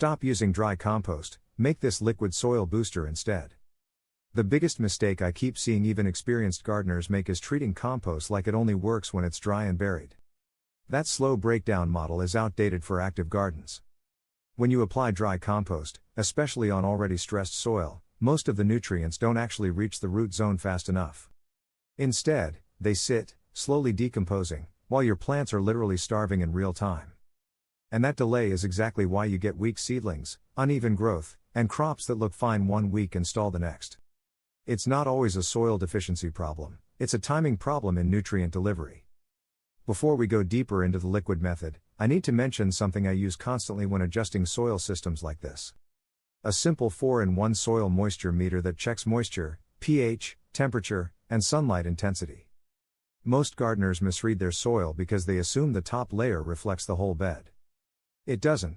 Stop using dry compost, make this liquid soil booster instead. The biggest mistake I keep seeing even experienced gardeners make is treating compost like it only works when it's dry and buried. That slow breakdown model is outdated for active gardens. When you apply dry compost, especially on already stressed soil, most of the nutrients don't actually reach the root zone fast enough. Instead, they sit, slowly decomposing, while your plants are literally starving in real time. And that delay is exactly why you get weak seedlings, uneven growth, and crops that look fine one week and stall the next. It's not always a soil deficiency problem, it's a timing problem in nutrient delivery. Before we go deeper into the liquid method, I need to mention something I use constantly when adjusting soil systems like this. A simple 4-in-1 soil moisture meter that checks moisture, pH, temperature, and sunlight intensity. Most gardeners misread their soil because they assume the top layer reflects the whole bed. It doesn't.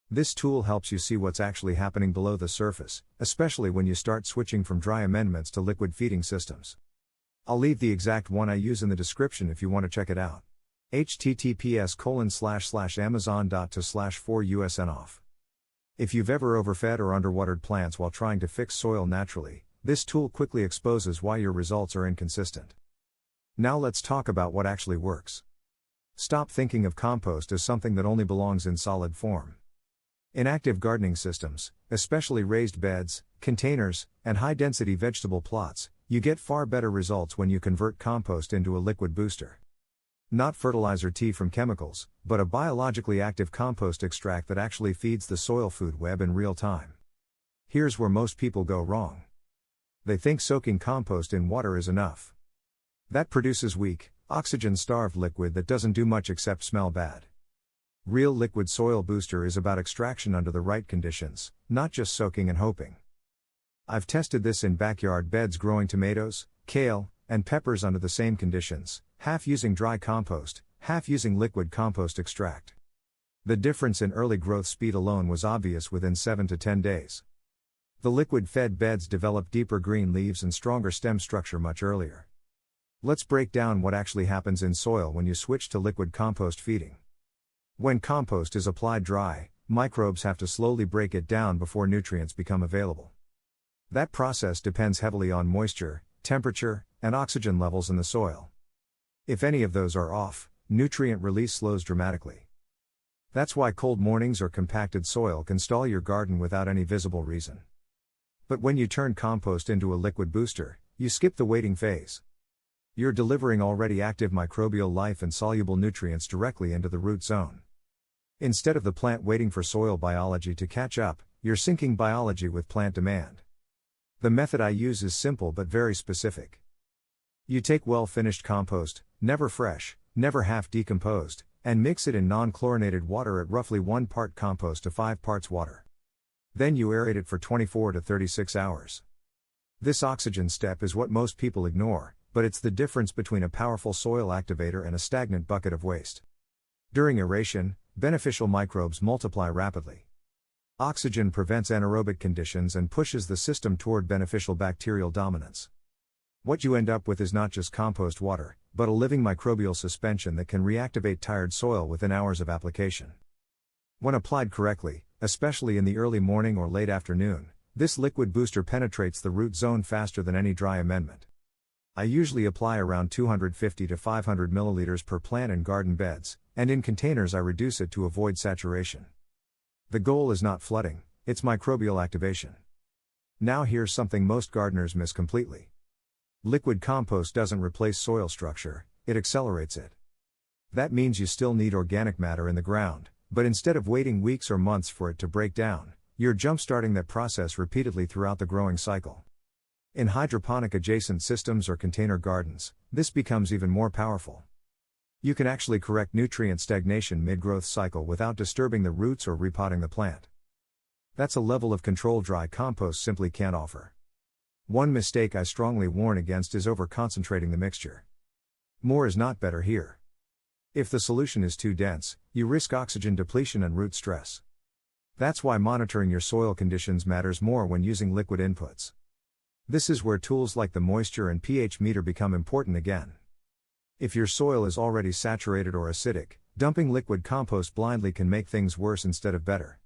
This tool helps you see what's actually happening below the surface, especially when you start switching from dry amendments to liquid feeding systems. I'll leave the exact one I use in the description if you want to check it out. https://amazon.to/4usnoff. If you've ever overfed or underwatered plants while trying to fix soil naturally, this tool quickly exposes why your results are inconsistent. Now let's talk about what actually works. Stop thinking of compost as something that only belongs in solid form. In active gardening systems, especially raised beds, containers, and high-density vegetable plots, you get far better results when you convert compost into a liquid booster. Not fertilizer tea from chemicals, but a biologically active compost extract that actually feeds the soil food web in real time. Here's where most people go wrong. They think soaking compost in water is enough. That produces weak, oxygen-starved liquid that doesn't do much except smell bad. Real liquid soil booster is about extraction under the right conditions, not just soaking and hoping. I've tested this in backyard beds growing tomatoes, kale, and peppers under the same conditions, half using dry compost, half using liquid compost extract. The difference in early growth speed alone was obvious within 7 to 10 days. The liquid-fed beds develop deeper green leaves and stronger stem structure much earlier. Let's break down what actually happens in soil when you switch to liquid compost feeding. When compost is applied dry, microbes have to slowly break it down before nutrients become available. That process depends heavily on moisture, temperature, and oxygen levels in the soil. If any of those are off, nutrient release slows dramatically. That's why cold mornings or compacted soil can stall your garden without any visible reason. But when you turn compost into a liquid booster, you skip the waiting phase. You're delivering already active microbial life and soluble nutrients directly into the root zone. Instead of the plant waiting for soil biology to catch up, you're syncing biology with plant demand. The method I use is simple but very specific. You take well-finished compost, never fresh, never half-decomposed, and mix it in non-chlorinated water at roughly 1 part compost to 5 parts water. Then you aerate it for 24 to 36 hours. This oxygen step is what most people ignore, but it's the difference between a powerful soil activator and a stagnant bucket of waste. During aeration, beneficial microbes multiply rapidly. Oxygen prevents anaerobic conditions and pushes the system toward beneficial bacterial dominance. What you end up with is not just compost water, but a living microbial suspension that can reactivate tired soil within hours of application. When applied correctly, especially in the early morning or late afternoon, this liquid booster penetrates the root zone faster than any dry amendment. I usually apply around 250 to 500 milliliters per plant in garden beds, and in containers I reduce it to avoid saturation. The goal is not flooding, it's microbial activation. Now here's something most gardeners miss completely. Liquid compost doesn't replace soil structure, it accelerates it. That means you still need organic matter in the ground, but instead of waiting weeks or months for it to break down, you're jump-starting that process repeatedly throughout the growing cycle. In hydroponic adjacent systems or container gardens, this becomes even more powerful. You can actually correct nutrient stagnation mid-growth cycle without disturbing the roots or repotting the plant. That's a level of control dry compost simply can't offer. One mistake I strongly warn against is over-concentrating the mixture. More is not better here. If the solution is too dense, you risk oxygen depletion and root stress. That's why monitoring your soil conditions matters more when using liquid inputs. This is where tools like the moisture and pH meter become important again. If your soil is already saturated or acidic, dumping liquid compost blindly can make things worse instead of better.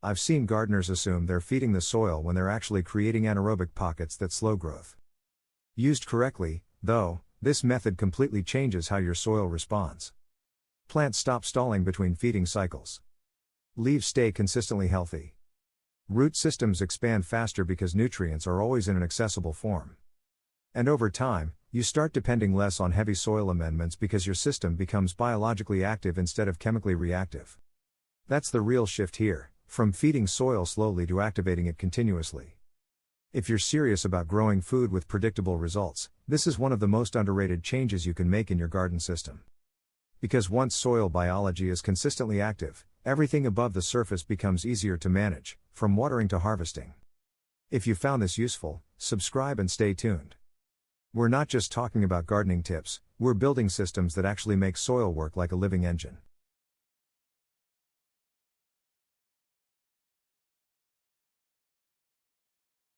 I've seen gardeners assume they're feeding the soil when they're actually creating anaerobic pockets that slow growth. Used correctly, though, this method completely changes how your soil responds. Plants stop stalling between feeding cycles. Leaves stay consistently healthy. Root systems expand faster because nutrients are always in an accessible form. And over time, you start depending less on heavy soil amendments because your system becomes biologically active instead of chemically reactive. That's the real shift here, from feeding soil slowly to activating it continuously. If you're serious about growing food with predictable results, this is one of the most underrated changes you can make in your garden system. Because once soil biology is consistently active, everything above the surface becomes easier to manage, from watering to harvesting. If you found this useful, subscribe and stay tuned. We're not just talking about gardening tips, we're building systems that actually make soil work like a living engine.